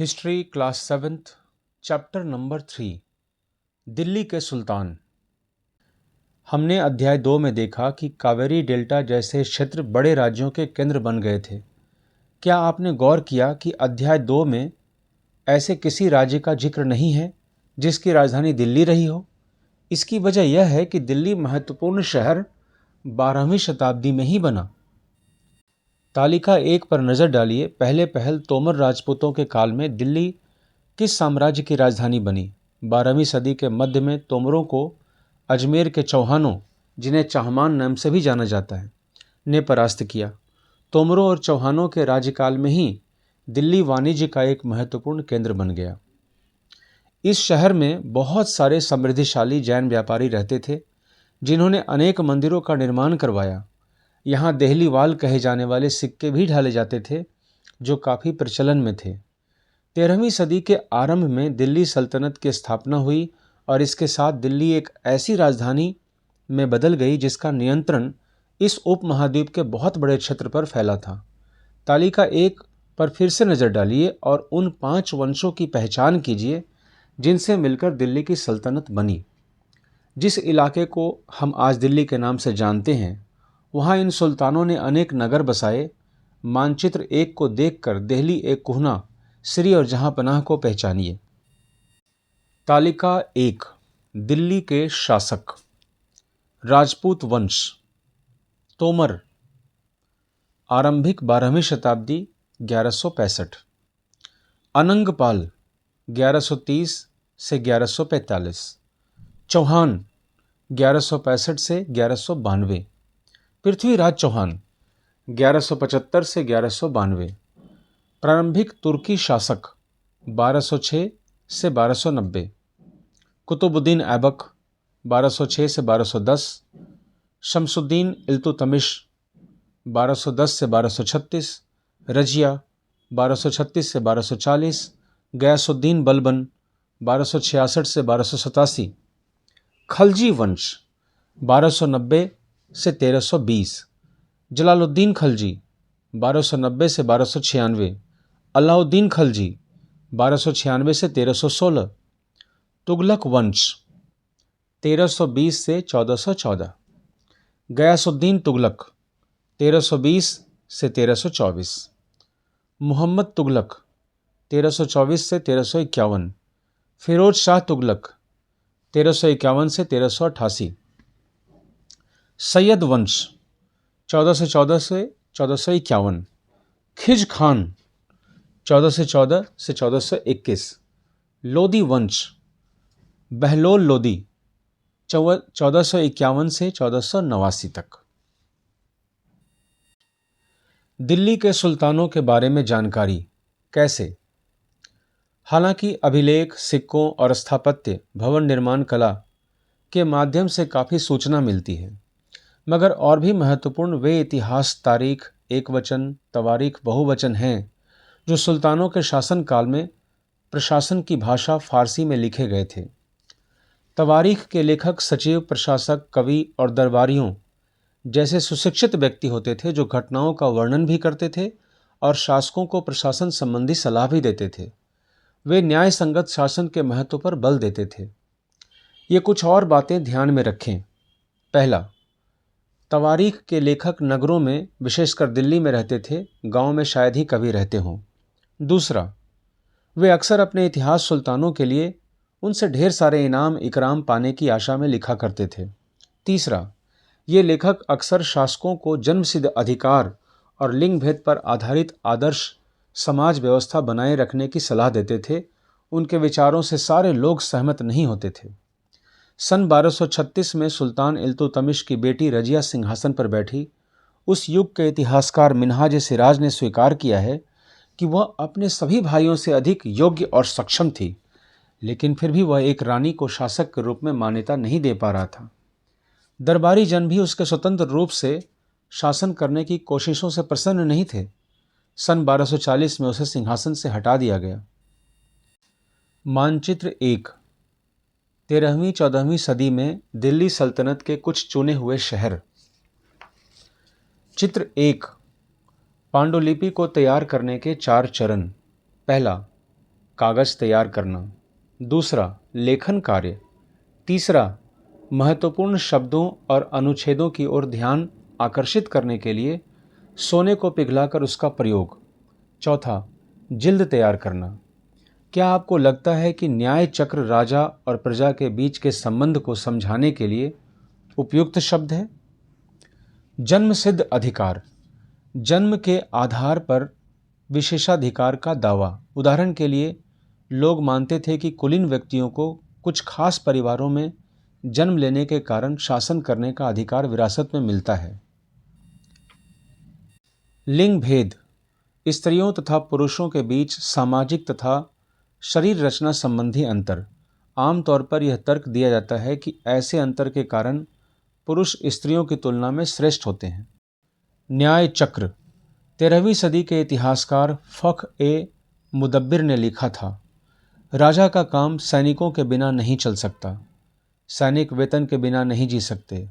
History class 7th chapter number 3 Delhi के सुल्तान। हमने अध्याय 2 में देखा कि कावेरी डेल्टा जैसे क्षेत्र बड़े राज्यों के केंद्र बन गए थे। क्या आपने गौर किया कि अध्याय 2 में ऐसे किसी राज्य का जिक्र नहीं है जिसकी राजधानी दिल्ली रही हो? इसकी वजह यह है कि दिल्ली महत्वपूर्ण शहर 12वीं शताब्दी में ही बना। तालिका 1 पर नजर डालिए। पहले पहल तोमर राजपूतों के काल में दिल्ली किस साम्राज्य की राजधानी बनी? 12वीं सदी के मध्य में तोमरों को अजमेर के चौहानों, जिन्हें चाहमान नाम से भी जाना जाता है, ने परास्त किया। तोमरों और चौहानों के राज्यकाल में ही दिल्ली वाणिज्य का एक महत्वपूर्ण केंद्र बन गया। इस शहर में बहुत सारे समृद्धिशाली जैन व्यापारी रहते थे, जिन्होंने अनेक मंदिरों का निर्माण करवाया। यहाँ देहलीवाल कहे जाने वाले सिक्के भी ढाले जाते थे, जो काफ़ी प्रचलन में थे। 13वीं सदी के आरंभ में दिल्ली सल्तनत की स्थापना हुई और इसके साथ दिल्ली एक ऐसी राजधानी में बदल गई जिसका नियंत्रण इस उपमहाद्वीप के बहुत बड़े क्षेत्र पर फैला था। तालिका 1 पर फिर से नज़र डालिए और उन 5 वंशों की पहचान कीजिए जिनसे मिलकर दिल्ली की सल्तनत बनी। जिस इलाके को हम आज दिल्ली के नाम से जानते हैं, वहाँ इन सुल्तानों ने अनेक नगर बसाए। मानचित्र 1 को देखकर दिल्ली एक कुहना, श्री और जहांपनाह को पहचानिए। तालिका 1 दिल्ली के शासक। राजपूत वंश। तोमर। आरंभिक 12वीं शताब्दी 1165। अनंगपाल 1130 से 1145। चौहान 1165 से 1192। पृथ्वीराज चौहान 1175 से 1192। प्रारंभिक तुर्की शासक 1206 से 1290। कुतुबुद्दीन ऐबक 1206 से 1210। शमसुद्दीन इल्तुतमिश 1210 से 1236। रजिया 1236 से 1240। गयासुद्दीन बलबन 1266 से 1287। खलजी वंश 1290 से 1320। जलालुद्दीन खलजी 1290 से 1296। अलाउद्दीन खलजी 1296 से 1316। तुगलक वंश 1320 से 1414। गयासुद्दीन तुगलक 1320 से 1324। मोहम्मद तुगलक 1324 से 1351। फिरोज शाह तुगलक 1351 से 1388। सैयद वंश 1414 से 1451। खिज खान 1414 से 1421। लोदी वंश बहलोल लोदी 1451 से 1489 तक। दिल्ली के सुल्तानों के बारे में जानकारी कैसे? हालांकि अभिलेख, सिक्कों और स्थापत्य भवन निर्माण कला के माध्यम से काफ़ी सूचना मिलती है, मगर और भी महत्वपूर्ण वे इतिहास, तारीख एकवचन, तवारीख बहुवचन हैं जो सुल्तानों के शासनकाल में प्रशासन की भाषा फारसी में लिखे गए थे। तवारीख के लेखक सचिव, प्रशासक, कवि और दरबारियों जैसे सुशिक्षित व्यक्ति होते थे, जो घटनाओं का वर्णन भी करते थे और शासकों को प्रशासन संबंधी सलाह भी देते थे। वे न्याय संगत शासन के महत्व पर बल देते थे। ये कुछ और बातें ध्यान में रखें। पहला, तवारीख के लेखक नगरों में, विशेषकर दिल्ली में रहते थे, गांव में शायद ही कभी रहते हों। दूसरा, वे अक्सर अपने इतिहास सुल्तानों के लिए उनसे ढेर सारे इनाम इकराम पाने की आशा में लिखा करते थे। तीसरा, ये लेखक अक्सर शासकों को जन्मसिद्ध अधिकार और लिंग भेद पर आधारित आदर्श समाज व्यवस्था बनाए रखने की सलाह देते थे। उनके विचारों से सारे लोग सहमत नहीं होते थे। सन 1236 में सुल्तान इल्तुतमिश की बेटी रजिया सिंहासन पर बैठी। उस युग के इतिहासकार मिन्हाज सिराज ने स्वीकार किया है कि वह अपने सभी भाइयों से अधिक योग्य और सक्षम थी, लेकिन फिर भी वह एक रानी को शासक के रूप में मान्यता नहीं दे पा रहा था। दरबारी जन भी उसके स्वतंत्र रूप से शासन करने की कोशिशों से प्रसन्न नहीं थे। सन 1240 में उसे सिंहासन से हटा दिया गया। मानचित्र 1 13वीं-14वीं सदी में दिल्ली सल्तनत के कुछ चुने हुए शहर। चित्र 1 पांडुलिपि को तैयार करने के 4 चरण। पहला, कागज़ तैयार करना। दूसरा, लेखन कार्य। तीसरा, महत्वपूर्ण शब्दों और अनुच्छेदों की ओर ध्यान आकर्षित करने के लिए सोने को पिघलाकर उसका प्रयोग। चौथा, जिल्द तैयार करना। क्या आपको लगता है कि न्याय चक्र राजा और प्रजा के बीच के संबंध को समझाने के लिए उपयुक्त शब्द है? जन्म सिद्ध अधिकार। जन्म के आधार पर विशेषाधिकार का दावा। उदाहरण के लिए, लोग मानते थे कि कुलीन व्यक्तियों को कुछ खास परिवारों में जन्म लेने के कारण शासन करने का अधिकार विरासत में मिलता है। लिंग भेद। स्त्रियों तथा पुरुषों के बीच सामाजिक तथा शरीर रचना संबंधी अंतर। आमतौर पर यह तर्क दिया जाता है कि ऐसे अंतर के कारण पुरुष स्त्रियों की तुलना में श्रेष्ठ होते हैं। न्याय चक्र। 13वीं सदी के इतिहासकार फ़ख-ए मुदब्बिर ने लिखा था, राजा का काम सैनिकों के बिना नहीं चल सकता। सैनिक वेतन के बिना नहीं जी सकते।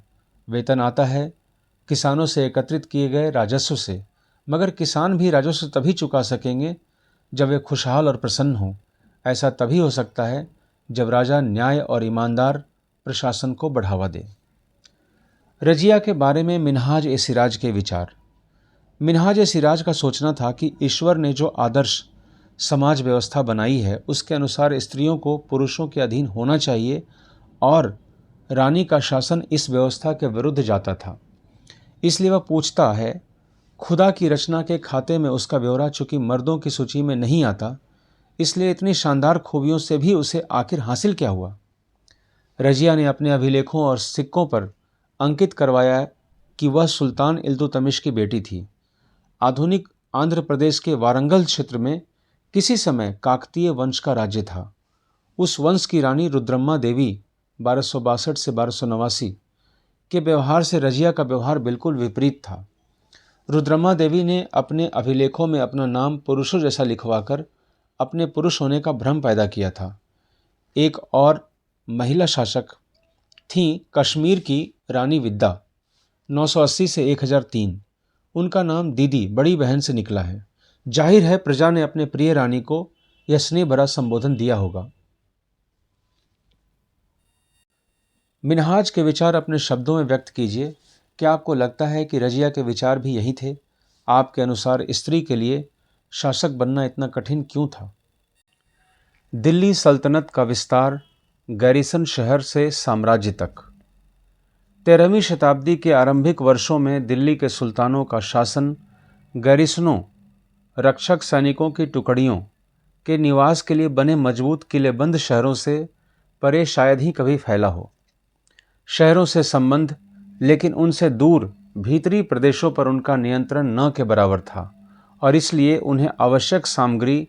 वेतन आता है किसानों से एकत्रित किए गए राजस्व से, मगर किसान भी राजस्व तभी चुका सकेंगे जब वे खुशहाल और प्रसन्न हों। ऐसा तभी हो सकता है जब राजा न्याय और ईमानदार प्रशासन को बढ़ावा दे। रजिया के बारे में मिन्हाज-ए-सिराज के विचार। मिन्हाज-ए-सिराज का सोचना था कि ईश्वर ने जो आदर्श समाज व्यवस्था बनाई है उसके अनुसार स्त्रियों को पुरुषों के अधीन होना चाहिए और रानी का शासन इस व्यवस्था के विरुद्ध जाता था। इसलिए वह पूछता है, खुदा की रचना के खाते में उसका ब्यौरा चूंकि मर्दों की सूची में नहीं आता, इसलिए इतनी शानदार खूबियों से भी उसे आखिर हासिल क्या हुआ? रजिया ने अपने अभिलेखों और सिक्कों पर अंकित करवाया कि वह सुल्तान इल्तुतमिश की बेटी थी। आधुनिक आंध्र प्रदेश के वारंगल क्षेत्र में किसी समय काकतीय वंश का राज्य था। उस वंश की रानी रुद्रम्मा देवी 1262 से 1289 के व्यवहार से रजिया का व्यवहार बिल्कुल विपरीत था। रुद्रम्मा देवी ने अपने अभिलेखों में अपना नाम पुरुषों जैसा लिखवाकर अपने पुरुष होने का भ्रम पैदा किया था। एक और महिला शासक थीं कश्मीर की रानी विद्या 980 से 1003। उनका नाम दीदी बड़ी बहन से निकला है। जाहिर है प्रजा ने अपने प्रिय रानी को यह स्नेह भरा संबोधन दिया होगा। मिन्हाज के विचार अपने शब्दों में व्यक्त कीजिए। क्या आपको लगता है कि रजिया के विचार भी यही थे? आपके अनुसार स्त्री के लिए शासक बनना इतना कठिन क्यों था? दिल्ली सल्तनत का विस्तार गैरिसन शहर से साम्राज्य तक। 13वीं शताब्दी के आरंभिक वर्षों में दिल्ली के सुल्तानों का शासन गैरिसनों, रक्षक सैनिकों की टुकड़ियों के निवास के लिए बने मजबूत किलेबंद शहरों से परे शायद ही कभी फैला हो। शहरों से संबंध, लेकिन उनसे दूर भीतरी प्रदेशों पर उनका नियंत्रण न के बराबर था और इसलिए उन्हें आवश्यक सामग्री,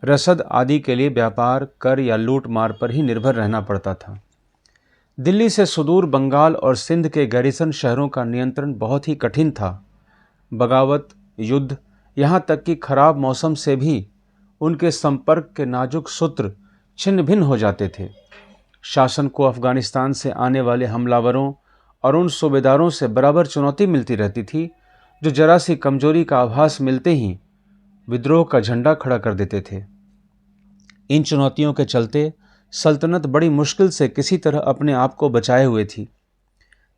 रसद आदि के लिए व्यापार, कर या लूट मार पर ही निर्भर रहना पड़ता था। दिल्ली से सुदूर बंगाल और सिंध के गैरिसन शहरों का नियंत्रण बहुत ही कठिन था। बगावत, युद्ध, यहाँ तक कि खराब मौसम से भी उनके संपर्क के नाजुक सूत्र छिन्न भिन्न हो जाते थे। शासन को अफगानिस्तान से आने वाले हमलावरों और उन सूबेदारों से बराबर चुनौती मिलती रहती थी जो जरा सी कमजोरी का आभास मिलते ही विद्रोह का झंडा खड़ा कर देते थे। इन चुनौतियों के चलते सल्तनत बड़ी मुश्किल से किसी तरह अपने आप को बचाए हुए थी।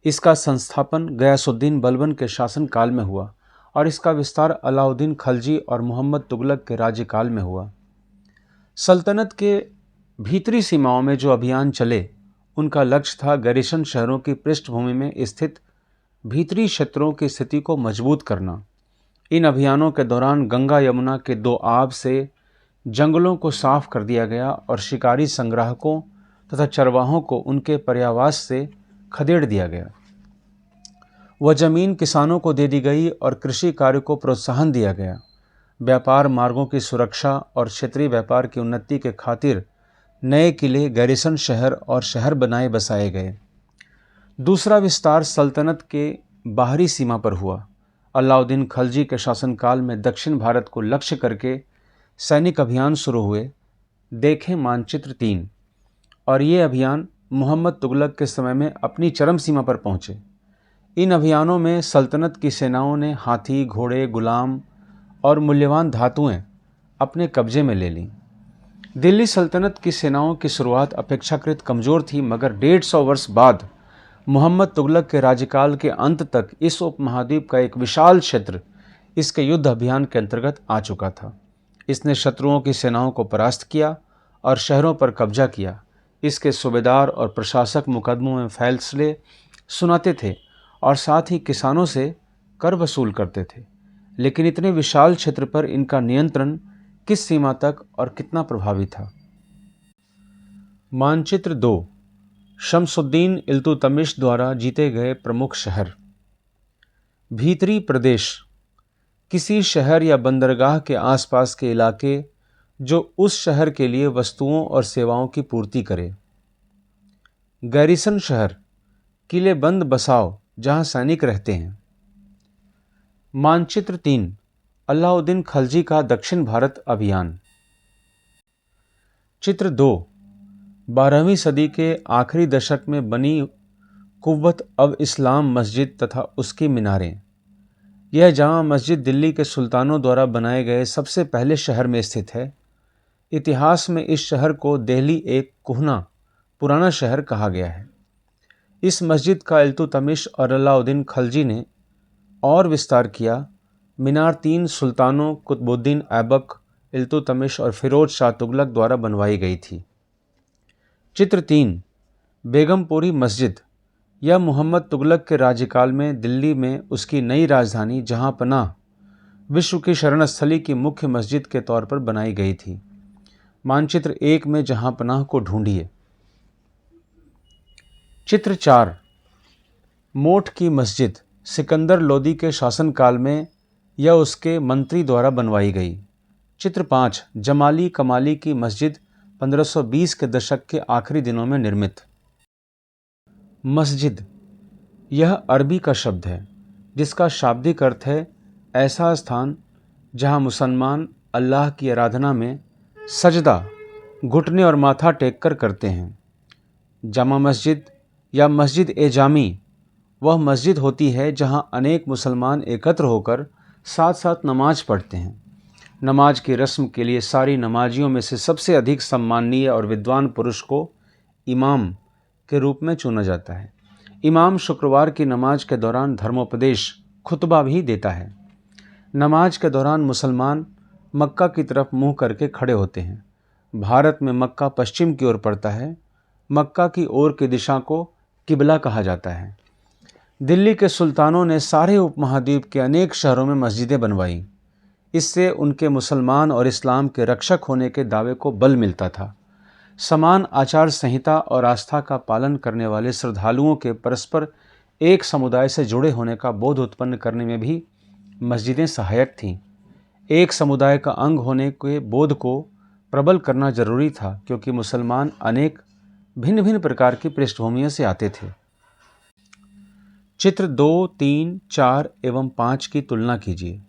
इसका संस्थापन गयासुद्दीन बलबन के शासनकाल में हुआ और इसका विस्तार अलाउद्दीन खलजी और मोहम्मद तुगलक के राज्यकाल में हुआ। सल्तनत के भीतरी सीमाओं में जो अभियान चले, उनका लक्ष्य था गैरिसन शहरों की पृष्ठभूमि में स्थित भीतरी क्षेत्रों की स्थिति को मजबूत करना। इन अभियानों के दौरान गंगा यमुना के दो आब से जंगलों को साफ कर दिया गया और शिकारी संग्राहकों तथा चरवाहों को उनके पर्यावास से खदेड़ दिया गया। वह जमीन किसानों को दे दी गई और कृषि कार्य को प्रोत्साहन दिया गया। व्यापार मार्गों की सुरक्षा और क्षेत्रीय व्यापार की उन्नति के खातिर नए किले, गैरिसन शहर और शहर बनाए बसाए गए। दूसरा विस्तार सल्तनत के बाहरी सीमा पर हुआ। अलाउद्दीन खलजी के शासनकाल में दक्षिण भारत को लक्ष्य करके सैनिक अभियान शुरू हुए। देखें मानचित्र 3। और ये अभियान मोहम्मद तुगलक के समय में अपनी चरम सीमा पर पहुँचे। इन अभियानों में सल्तनत की सेनाओं ने हाथी, घोड़े, गुलाम और मूल्यवान धातुएं अपने कब्जे में ले लीं। दिल्ली सल्तनत की सेनाओं की शुरुआत अपेक्षाकृत कमज़ोर थी, मगर 150 वर्ष बाद मोहम्मद तुगलक के राज्यकाल के अंत तक इस उपमहाद्वीप का एक विशाल क्षेत्र इसके युद्ध अभियान के अंतर्गत आ चुका था। इसने शत्रुओं की सेनाओं को परास्त किया और शहरों पर कब्जा किया। इसके सूबेदार और प्रशासक मुकदमों में फैसले सुनाते थे और साथ ही किसानों से कर वसूल करते थे। लेकिन इतने विशाल क्षेत्र पर इनका नियंत्रण किस सीमा तक और कितना प्रभावी था? मानचित्र 2 शमसुद्दीन इल्तुतमिश द्वारा जीते गए प्रमुख शहर। भीतरी प्रदेश, किसी शहर या बंदरगाह के आसपास के इलाके जो उस शहर के लिए वस्तुओं और सेवाओं की पूर्ति करे। गैरिसन शहर, किलेबंद बसाव जहां सैनिक रहते हैं। मानचित्र 3 अलाउद्दीन खलजी का दक्षिण भारत अभियान। चित्र 2 12वीं सदी के आखिरी दशक में बनी कुव्वत अब इस्लाम मस्जिद तथा उसकी मीनारें। यह जामा मस्जिद दिल्ली के सुल्तानों द्वारा बनाए गए सबसे पहले शहर में स्थित है। इतिहास में इस शहर को दिल्ली एक कुहना पुराना शहर कहा गया है। इस मस्जिद का इल्तुतमिश और अलाउद्दीन खलजी ने और विस्तार किया। मीनार 3 सुल्तानों कुतुबुद्दीन ऐबक, इल्तुतमिश और फिरोज शाह तुगलक द्वारा बनवाई गई थी। चित्र 3 बेगमपुरी मस्जिद। यह मोहम्मद तुगलक के राज्यकाल में दिल्ली में उसकी नई राजधानी जहांपनाह, विश्व की शरण स्थली की मुख्य मस्जिद के तौर पर बनाई गई थी। मानचित्र 1 में जहांपनाह को ढूंढिए। चित्र 4 मोठ की मस्जिद। सिकंदर लोदी के शासनकाल में यह उसके मंत्री द्वारा बनवाई गई। चित्र 5 जमाली कमाली की मस्जिद 1520 के दशक के आखिरी दिनों में निर्मित। मस्जिद यह अरबी का शब्द है जिसका शाब्दिक अर्थ है ऐसा स्थान जहां मुसलमान अल्लाह की आराधना में सजदा, घुटने और माथा टेक कर करते हैं। जामा मस्जिद या मस्जिद ए जामी वह मस्जिद होती है जहां अनेक मुसलमान एकत्र होकर साथ साथ नमाज पढ़ते हैं। नमाज की रस्म के लिए सारी नमाजियों में से सबसे अधिक सम्माननीय और विद्वान पुरुष को इमाम के रूप में चुना जाता है। इमाम शुक्रवार की नमाज के दौरान धर्मोपदेश खुतबा भी देता है। नमाज के दौरान मुसलमान मक्का की तरफ मुंह करके खड़े होते हैं। भारत में मक्का पश्चिम की ओर पड़ता है। मक्का की ओर की दिशा को किबला कहा जाता है। दिल्ली के सुल्तानों ने सारे उपमहाद्वीप के अनेक शहरों में मस्जिदें बनवाई। इससे उनके मुसलमान और इस्लाम के रक्षक होने के दावे को बल मिलता था। समान आचार संहिता और आस्था का पालन करने वाले श्रद्धालुओं के परस्पर एक समुदाय से जुड़े होने का बोध उत्पन्न करने में भी मस्जिदें सहायक थीं। एक समुदाय का अंग होने के बोध को प्रबल करना जरूरी था क्योंकि मुसलमान अनेक भिन्न भिन्न प्रकार की पृष्ठभूमियों से आते थे। चित्र 2, 3, 4 एवं 5 की तुलना कीजिए।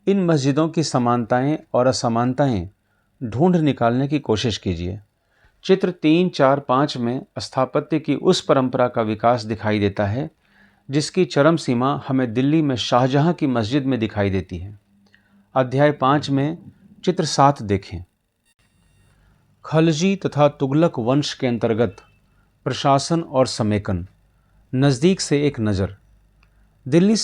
इन मस्जिदों की समानताएं और असमानताएं ढूंढ निकालने की कोशिश कीजिए। चित्र 3, 4, 5 में स्थापत्य की उस परंपरा का विकास दिखाई देता है जिसकी चरम सीमा हमें दिल्ली में शाहजहां की मस्जिद में दिखाई देती है। अध्याय 5 में चित्र 7 देखें। खलजी तथा तुगलक वंश के अंतर्गत प्रशासन और समेकन। नज़दीक से एक नज़र। दिल्ली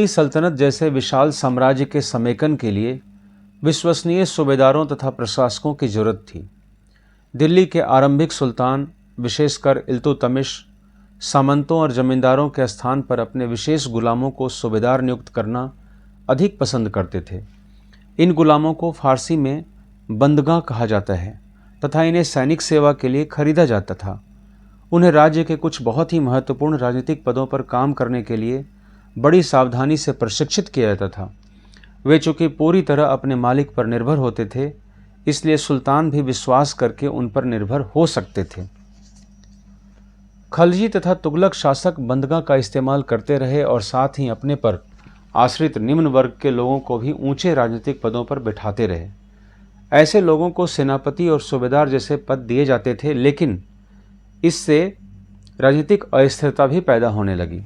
सल्तनत जैसे विशाल साम्राज्य के समेकन के लिए विश्वसनीय सूबेदारों तथा प्रशासकों की जरूरत थी। दिल्ली के आरंभिक सुल्तान, विशेषकर इल्तुतमिश, सामंतों और जमींदारों के स्थान पर अपने विशेष गुलामों को सूबेदार नियुक्त करना अधिक पसंद करते थे। इन गुलामों को फारसी में बंदगां कहा जाता है तथा इन्हें सैनिक सेवा के लिए खरीदा जाता था। उन्हें राज्य के कुछ बहुत ही महत्वपूर्ण राजनीतिक पदों पर काम करने के लिए बड़ी सावधानी से प्रशिक्षित किया जाता था। वे चूँकि पूरी तरह अपने मालिक पर निर्भर होते थे, इसलिए सुल्तान भी विश्वास करके उन पर निर्भर हो सकते थे। खलजी तथा तुगलक शासक बंदगां का इस्तेमाल करते रहे और साथ ही अपने पर आश्रित निम्न वर्ग के लोगों को भी ऊंचे राजनीतिक पदों पर बिठाते रहे। ऐसे लोगों को सेनापति और सूबेदार जैसे पद दिए जाते थे, लेकिन इससे राजनीतिक अस्थिरता भी पैदा होने लगी।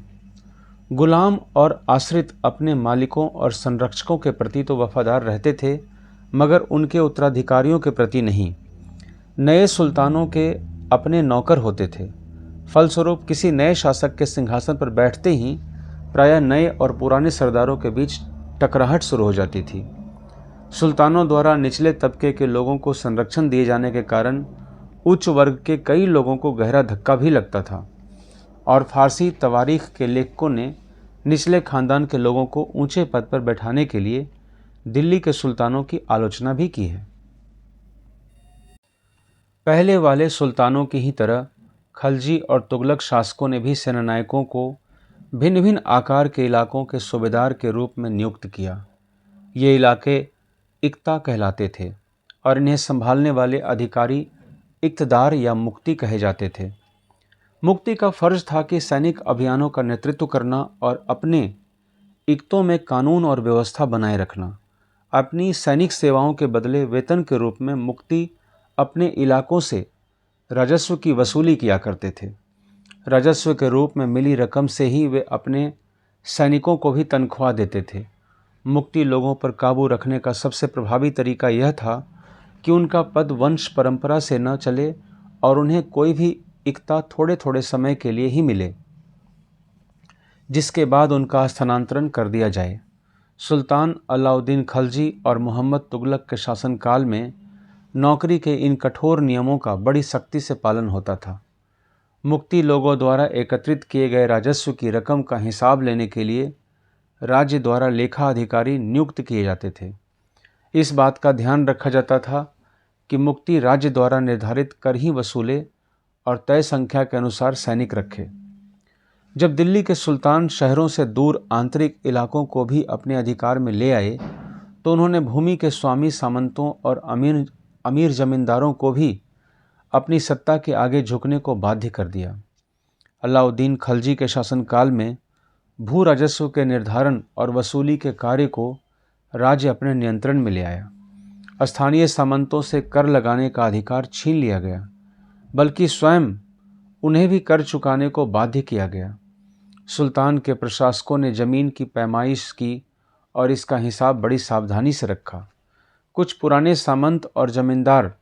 गुलाम और आश्रित अपने मालिकों और संरक्षकों के प्रति तो वफादार रहते थे, मगर उनके उत्तराधिकारियों के प्रति नहीं। नए सुल्तानों के अपने नौकर होते थे। फलस्वरूप किसी नए शासक के सिंहासन पर बैठते ही प्रायः नए और पुराने सरदारों के बीच टकराहट शुरू हो जाती थी। सुल्तानों द्वारा निचले तबके के लोगों को संरक्षण दिए जाने के कारण उच्च वर्ग के कई लोगों को गहरा धक्का भी लगता था और फारसी तवारीख के लेखकों ने निचले खानदान के लोगों को ऊंचे पद पर बैठाने के लिए दिल्ली के सुल्तानों की आलोचना भी की है। पहले वाले सुल्तानों की ही तरह खलजी और तुगलक शासकों ने भी सेनानायकों को भिन्न भिन्न आकार के इलाकों के सूबेदार के रूप में नियुक्त किया। ये इलाके इक्ता कहलाते थे और इन्हें संभालने वाले अधिकारी इक्तदार या मुक्ति कहे जाते थे। मुक्ति का फर्ज था कि सैनिक अभियानों का नेतृत्व करना और अपने इक्तों में कानून और व्यवस्था बनाए रखना। अपनी सैनिक सेवाओं के बदले वेतन के रूप में मुक्ति अपने इलाकों से राजस्व की वसूली किया करते थे। राजस्व के रूप में मिली रकम से ही वे अपने सैनिकों को भी तनख्वाह देते थे। मुक्ति लोगों पर काबू रखने का सबसे प्रभावी तरीका यह था कि उनका पद वंश परंपरा से न चले और उन्हें कोई भी इक्ता थोड़े थोड़े समय के लिए ही मिले, जिसके बाद उनका स्थानांतरण कर दिया जाए। सुल्तान अलाउद्दीन खलजी और मोहम्मद तुगलक के शासनकाल में नौकरी के इन कठोर नियमों का बड़ी सख्ती से पालन होता था। मुक्ति लोगों द्वारा एकत्रित किए गए राजस्व की रकम का हिसाब लेने के लिए राज्य द्वारा लेखा अधिकारी नियुक्त किए जाते थे। इस बात का ध्यान रखा जाता था कि मुक्ति राज्य द्वारा निर्धारित कर ही वसूले और तय संख्या के अनुसार सैनिक रखे। जब दिल्ली के सुल्तान शहरों से दूर आंतरिक इलाकों को भी अपने अधिकार में ले आए तो उन्होंने भूमि के स्वामी सामंतों और अमीर जमींदारों को भी अपनी सत्ता के आगे झुकने को बाध्य कर दिया। अलाउद्दीन खलजी के शासनकाल में भू राजस्व के निर्धारण और वसूली के कार्य को राज्य अपने नियंत्रण में ले आया। स्थानीय सामंतों से कर लगाने का अधिकार छीन लिया गया, बल्कि स्वयं उन्हें भी कर चुकाने को बाध्य किया गया। सुल्तान के प्रशासकों ने जमीन की पैमाइश की और इसका हिसाब बड़ी सावधानी से रखा। कुछ पुराने सामंत और जमींदार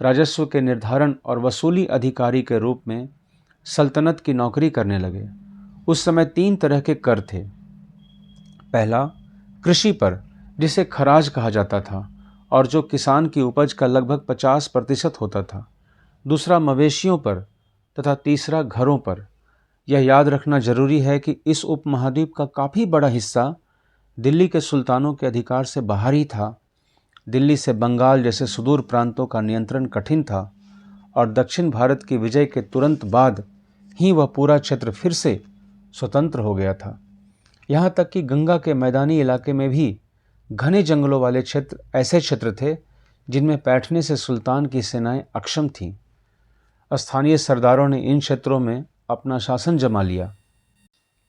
राजस्व के निर्धारण और वसूली अधिकारी के रूप में सल्तनत की नौकरी करने लगे। उस समय 3 तरह के कर थे। पहला, कृषि पर, जिसे खराज कहा जाता था और जो किसान की उपज का लगभग 50% होता था। दूसरा, मवेशियों पर तथा तीसरा, घरों पर। यह याद रखना जरूरी है कि इस उपमहाद्वीप का काफ़ी बड़ा हिस्सा दिल्ली के सुल्तानों के अधिकार से बाहर ही था। दिल्ली से बंगाल जैसे सुदूर प्रांतों का नियंत्रण कठिन था और दक्षिण भारत की विजय के तुरंत बाद ही वह पूरा क्षेत्र फिर से स्वतंत्र हो गया था। यहाँ तक कि गंगा के मैदानी इलाके में भी घने जंगलों वाले क्षेत्र ऐसे क्षेत्र थे जिनमें बैठने से सुल्तान की सेनाएं अक्षम थीं। स्थानीय सरदारों ने इन क्षेत्रों में अपना शासन जमा लिया।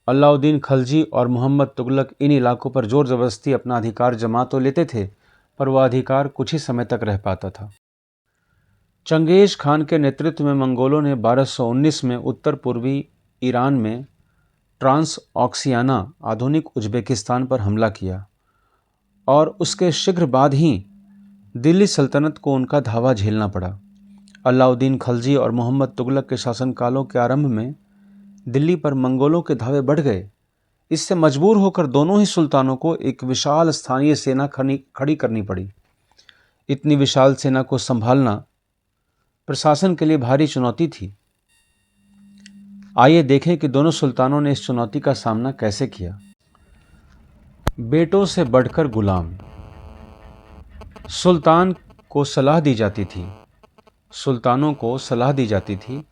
अलाउद्दीन खलजी और मोहम्मद तुगलक इन इलाकों पर जोर जबरदस्ती अपना अधिकार जमा तो लेते थे, पर वह अधिकार कुछ ही समय तक रह पाता था। चंगेज खान के नेतृत्व में मंगोलों ने 1219 में उत्तर पूर्वी ईरान में ट्रांस ऑक्सियाना आधुनिक उज्बेकिस्तान पर हमला किया और उसके शीघ्र बाद ही दिल्ली सल्तनत को उनका धावा झेलना पड़ा। अलाउद्दीन खलजी और मोहम्मद तुगलक के शासनकालों के आरंभ में दिल्ली पर मंगोलों के धावे बढ़ गए। इससे मजबूर होकर दोनों ही सुल्तानों को एक विशाल स्थानीय सेना खड़ी करनी पड़ी। इतनी विशाल सेना को संभालना प्रशासन के लिए भारी चुनौती थी। आइए देखें कि दोनों सुल्तानों ने इस चुनौती का सामना कैसे किया। बेटों से बढ़कर गुलाम। सुल्तान को सलाह दी जाती थी सुल्तानों को सलाह दी जाती थी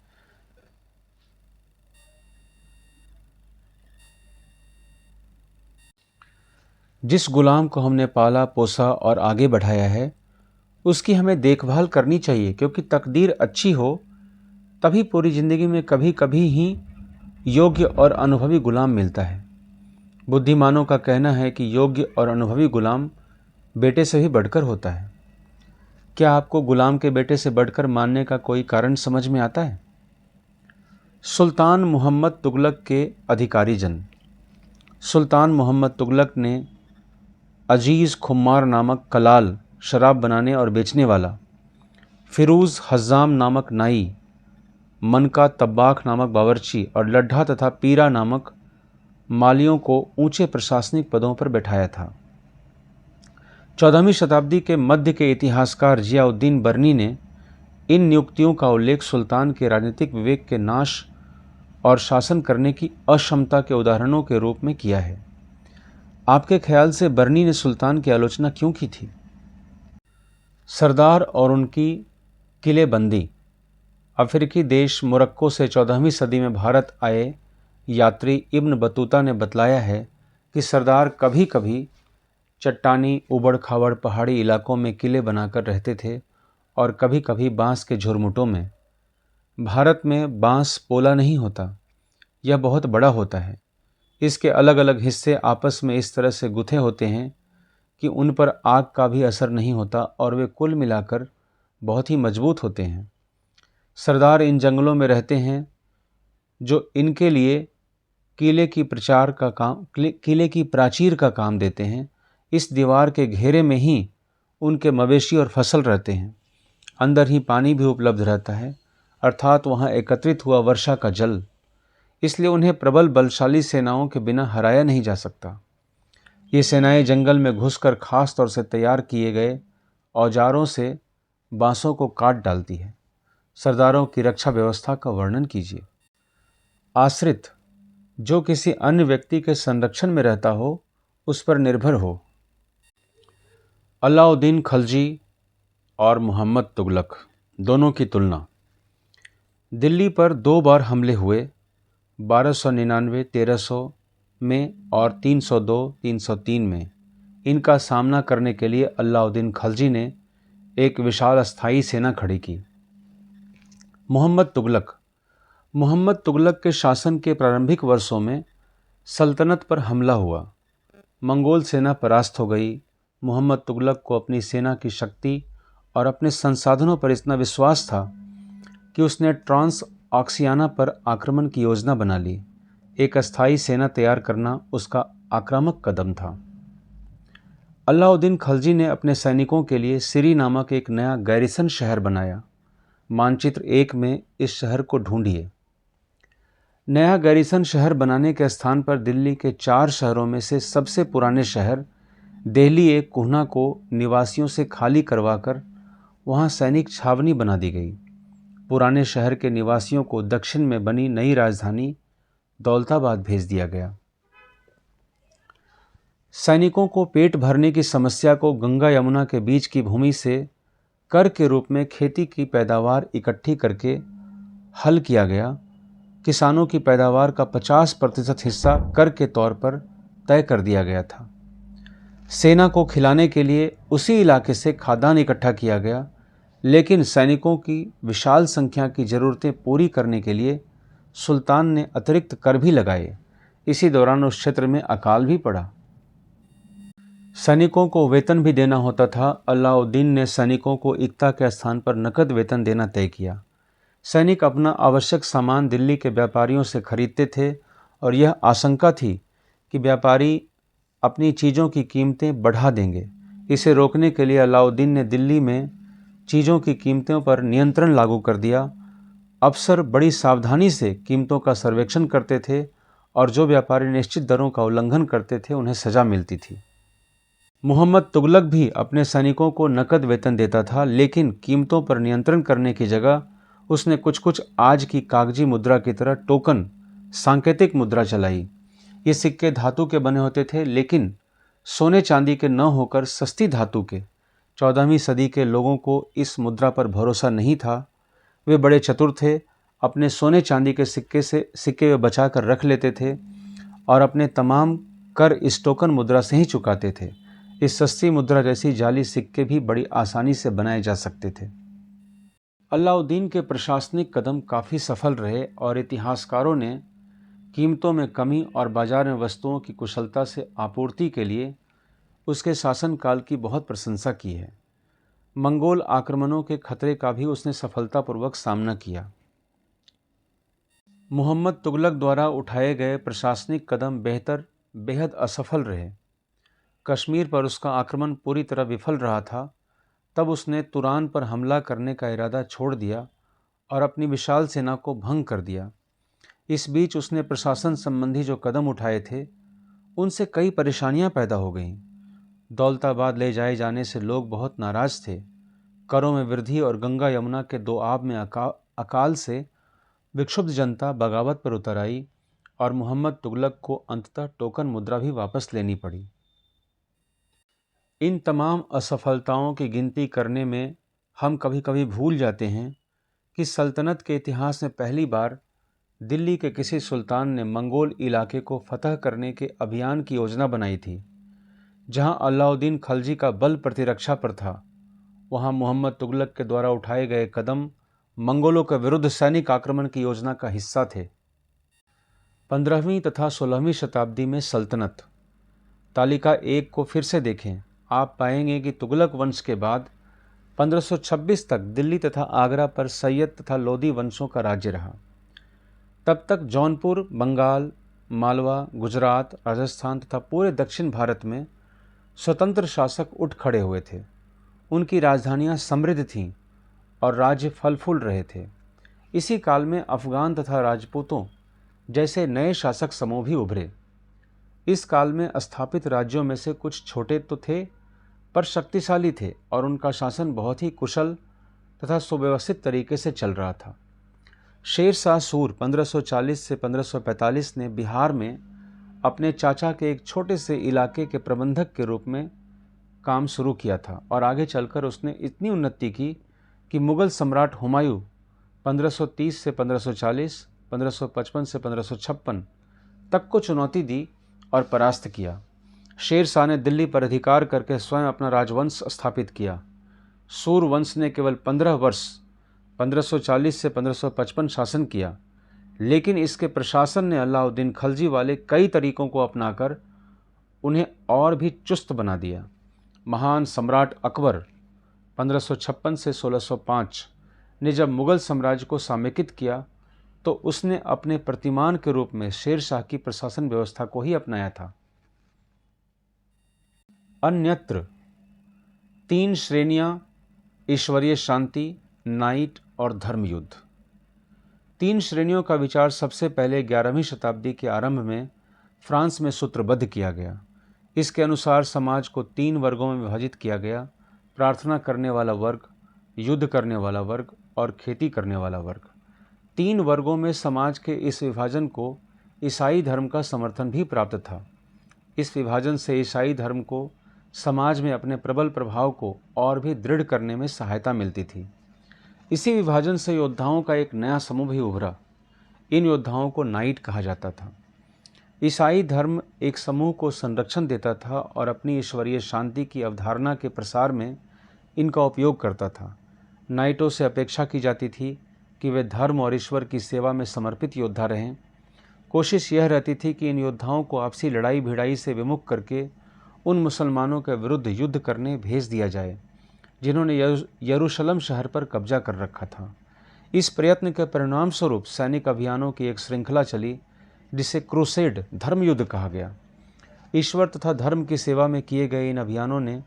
जिस गुलाम को हमने पाला पोसा और आगे बढ़ाया है उसकी हमें देखभाल करनी चाहिए, क्योंकि तकदीर अच्छी हो तभी पूरी ज़िंदगी में कभी कभी ही योग्य और अनुभवी गुलाम मिलता है। बुद्धिमानों का कहना है कि योग्य और अनुभवी गुलाम बेटे से भी बढ़कर होता है। क्या आपको गुलाम के बेटे से बढ़कर मानने का कोई कारण समझ में आता है? सुल्तान मोहम्मद तुगलक के अधिकारी जन। सुल्तान मोहम्मद तुगलक ने अजीज़ खुम्मार नामक कलाल शराब बनाने और बेचने वाला, फिरूज़ हज़ाम नामक नाई, मनका तब्बाख नामक बावर्ची और लड्ढा तथा पीरा नामक मालियों को ऊंचे प्रशासनिक पदों पर बैठाया था। 14वीं शताब्दी के मध्य के इतिहासकार जियाउद्दीन बर्नी ने इन नियुक्तियों का उल्लेख सुल्तान के राजनीतिक विवेक के नाश और शासन करने की अक्षमता के उदाहरणों के रूप में किया है। आपके ख्याल से बर्नी ने सुल्तान की आलोचना क्यों की थी? सरदार और उनकी किलेबंदी। अफ्रीकी देश मोरक्को से 14वीं सदी में भारत आए यात्री इब्न बतूता ने बतलाया है कि सरदार कभी कभी चट्टानी उबड़ खाबड़ पहाड़ी इलाकों में किले बनाकर रहते थे और कभी कभी बांस के झुरमुटों में। भारत में बांस पोला नहीं होता, यह बहुत बड़ा होता है। इसके अलग अलग हिस्से आपस में इस तरह से गुथे होते हैं कि उन पर आग का भी असर नहीं होता और वे कुल मिलाकर बहुत ही मजबूत होते हैं। सरदार इन जंगलों में रहते हैं जो इनके लिए किले की प्राचीर का काम देते हैं। इस दीवार के घेरे में ही उनके मवेशी और फसल रहते हैं। अंदर ही पानी भी उपलब्ध रहता है, अर्थात वहाँ एकत्रित हुआ वर्षा का जल। इसलिए उन्हें प्रबल बलशाली सेनाओं के बिना हराया नहीं जा सकता। ये सेनाएं जंगल में घुसकर खास तौर से तैयार किए गए औजारों से बांसों को काट डालती है। सरदारों की रक्षा व्यवस्था का वर्णन कीजिए। आश्रित, जो किसी अन्य व्यक्ति के संरक्षण में रहता हो, उस पर निर्भर हो। अलाउद्दीन खलजी और मोहम्मद तुगलक, दोनों की तुलना। दिल्ली पर 2 बार हमले हुए, 1299 1300 में और 302 303 में। इनका सामना करने के लिए अलाउद्दीन खलजी ने एक विशाल अस्थायी सेना खड़ी की। मोहम्मद तुगलक के शासन के प्रारंभिक वर्षों में सल्तनत पर हमला हुआ। मंगोल सेना परास्त हो गई। मोहम्मद तुगलक को अपनी सेना की शक्ति और अपने संसाधनों पर इतना विश्वास था कि उसने ट्रांस ऑक्सियाना पर आक्रमण की योजना बना ली। एक अस्थायी सेना तैयार करना उसका आक्रामक कदम था। अलाउद्दीन खलजी ने अपने सैनिकों के लिए सिरी नामक एक नया गैरिसन शहर बनाया। मानचित्र 1 में इस शहर को ढूंढिए। नया गैरिसन शहर बनाने के स्थान पर दिल्ली के 4 शहरों में से सबसे पुराने शहर देहली एक कुहना को निवासियों से खाली करवाकर वहां सैनिक छावनी बना दी गई। पुराने शहर के निवासियों को दक्षिण में बनी नई राजधानी दौलताबाद भेज दिया गया। सैनिकों को पेट भरने की समस्या को गंगा यमुना के बीच की भूमि से कर के रूप में खेती की पैदावार इकट्ठी करके हल किया गया। किसानों की पैदावार का 50% हिस्सा कर के तौर पर तय कर दिया गया था। सेना को खिलाने के लिए उसी इलाके से खाद्यान्न इकट्ठा किया गया, लेकिन सैनिकों की विशाल संख्या की ज़रूरतें पूरी करने के लिए सुल्तान ने अतिरिक्त कर भी लगाए। इसी दौरान उस क्षेत्र में अकाल भी पड़ा। सैनिकों को वेतन भी देना होता था। अलाउद्दीन ने सैनिकों को इक्ता के स्थान पर नकद वेतन देना तय किया। सैनिक अपना आवश्यक सामान दिल्ली के व्यापारियों से खरीदते थे और यह आशंका थी कि व्यापारी अपनी चीज़ों की कीमतें बढ़ा देंगे। इसे रोकने के लिए अलाउद्दीन ने दिल्ली में चीज़ों की कीमतों पर नियंत्रण लागू कर दिया। अफसर बड़ी सावधानी से कीमतों का सर्वेक्षण करते थे और जो व्यापारी निश्चित दरों का उल्लंघन करते थे उन्हें सज़ा मिलती थी। मोहम्मद तुगलक भी अपने सैनिकों को नकद वेतन देता था, लेकिन कीमतों पर नियंत्रण करने की जगह उसने कुछ कुछ आज की कागजी मुद्रा की तरह टोकन सांकेतिक मुद्रा चलाई। ये सिक्के धातु के बने होते थे, लेकिन सोने चांदी के न होकर सस्ती धातु के। 14वीं सदी के लोगों को इस मुद्रा पर भरोसा नहीं था। वे बड़े चतुर थे। अपने सोने चांदी के सिक्के वे बचा कर रख लेते थे और अपने तमाम कर इस टोकन मुद्रा से ही चुकाते थे। इस सस्ती मुद्रा जैसी जाली सिक्के भी बड़ी आसानी से बनाए जा सकते थे। अलाउद्दीन के प्रशासनिक कदम काफ़ी सफल रहे और इतिहासकारों ने कीमतों में कमी और बाजार में वस्तुओं की कुशलता से आपूर्ति के लिए उसके शासनकाल की बहुत प्रशंसा की है। मंगोल आक्रमणों के खतरे का भी उसने सफलतापूर्वक सामना किया। मोहम्मद तुगलक द्वारा उठाए गए प्रशासनिक कदम बेहद असफल रहे। कश्मीर पर उसका आक्रमण पूरी तरह विफल रहा था। तब उसने तुरान पर हमला करने का इरादा छोड़ दिया और अपनी विशाल सेना को भंग कर दिया। इस बीच उसने प्रशासन संबंधी जो कदम उठाए थे उनसे कई परेशानियां पैदा हो गईं। दौलताबाद ले जाए जाने से लोग बहुत नाराज थे। करों में वृद्धि और गंगा यमुना के दो आब में अकाल से विक्षुब्ध जनता बगावत पर उतर आई और मोहम्मद तुगलक को अंततः टोकन मुद्रा भी वापस लेनी पड़ी। इन तमाम असफलताओं की गिनती करने में हम कभी कभी भूल जाते हैं कि सल्तनत के इतिहास में पहली बार दिल्ली के किसी सुल्तान ने मंगोल इलाके को फतह करने के अभियान की योजना बनाई थी। जहां अलाउद्दीन खलजी का बल प्रतिरक्षा पर था, वहां मोहम्मद तुगलक के द्वारा उठाए गए कदम मंगोलों के विरुद्ध सैनिक आक्रमण की योजना का हिस्सा थे। 15वीं तथा 16वीं शताब्दी में सल्तनत तालिका 1 को फिर से देखें। आप पाएंगे कि तुगलक वंश के बाद 1526 तक दिल्ली तथा आगरा पर सैयद तथा लोदी वंशों का राज्य रहा। तब तक जौनपुर, बंगाल, मालवा, गुजरात, राजस्थान तथा पूरे दक्षिण भारत में स्वतंत्र शासक उठ खड़े हुए थे। उनकी राजधानियां समृद्ध थीं और राज्य फल फूल रहे थे। इसी काल में अफगान तथा राजपूतों जैसे नए शासक समूह भी उभरे। इस काल में स्थापित राज्यों में से कुछ छोटे तो थे पर शक्तिशाली थे और उनका शासन बहुत ही कुशल तथा सुव्यवस्थित तरीके से चल रहा था। शेर शाह सूर 1540 से 1545 ने बिहार में अपने चाचा के एक छोटे से इलाके के प्रबंधक के रूप में काम शुरू किया था और आगे चलकर उसने इतनी उन्नति की कि मुगल सम्राट हुमायूं 1530 से 1540, 1555 से 1556 तक को चुनौती दी और परास्त किया। शेर शाह ने दिल्ली पर अधिकार करके स्वयं अपना राजवंश स्थापित किया। सूर वंश ने केवल 15 वर्ष 1540 से 1555 शासन किया, लेकिन इसके प्रशासन ने अलाउद्दीन खलजी वाले कई तरीकों को अपनाकर उन्हें और भी चुस्त बना दिया। महान सम्राट अकबर 1556 से 1605 ने जब मुगल साम्राज्य को समेकित किया तो उसने अपने प्रतिमान के रूप में शेर शाह की प्रशासन व्यवस्था को ही अपनाया था। अन्यत्र 3 श्रेणियां ईश्वरीय शांति, नाइट और धर्मयुद्ध। 3 श्रेणियों का विचार सबसे पहले 11वीं शताब्दी के आरंभ में फ्रांस में सूत्रबद्ध किया गया। इसके अनुसार समाज को 3 वर्गों में विभाजित किया गया: प्रार्थना करने वाला वर्ग, युद्ध करने वाला वर्ग और खेती करने वाला वर्ग। 3 वर्गों में समाज के इस विभाजन को ईसाई धर्म का समर्थन भी प्राप्त था। इस विभाजन से ईसाई धर्म को समाज में अपने प्रबल प्रभाव को और भी दृढ़ करने में सहायता मिलती थी। इसी विभाजन से योद्धाओं का एक नया समूह भी उभरा। इन योद्धाओं को नाइट कहा जाता था। ईसाई धर्म एक समूह को संरक्षण देता था और अपनी ईश्वरीय शांति की अवधारणा के प्रसार में इनका उपयोग करता था। नाइटों से अपेक्षा की जाती थी कि वे धर्म और ईश्वर की सेवा में समर्पित योद्धा रहें। कोशिश यह रहती थी कि इन योद्धाओं को आपसी लड़ाई भिड़ाई से विमुख करके उन मुसलमानों के विरुद्ध युद्ध करने भेज दिया जाए जिन्होंने यरूशलेम शहर पर कब्जा कर रखा था। इस प्रयत्न के परिणाम स्वरूप सैनिक अभियानों की एक श्रृंखला चली जिसे क्रूसेड धर्मयुद्ध कहा गया। ईश्वर तथा धर्म की सेवा में किए गए इन अभियानों ने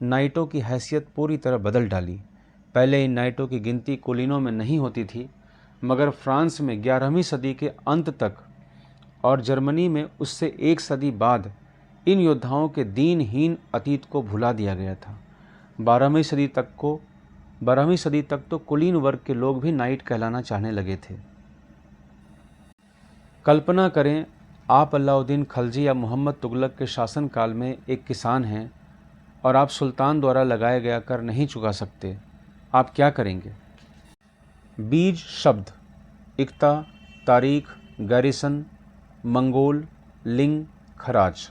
नाइटों की हैसियत पूरी तरह बदल डाली। पहले इन नाइटों की गिनती कुलीनों में नहीं होती थी, मगर फ्रांस में 11वीं सदी के अंत तक और जर्मनी में उससे 1 सदी बाद इन योद्धाओं के दीनहीन अतीत को भुला दिया गया था। 12वीं सदी तक तो कुलीन वर्ग के लोग भी नाइट कहलाना चाहने लगे थे। कल्पना करें, आप अलाउद्दीन खलजी या मोहम्मद तुगलक के शासनकाल में एक किसान हैं और आप सुल्तान द्वारा लगाया गया कर नहीं चुका सकते। आप क्या करेंगे? बीज शब्द: इक्ता, तारीख, गैरिसन, मंगोल, लिंग, खराज।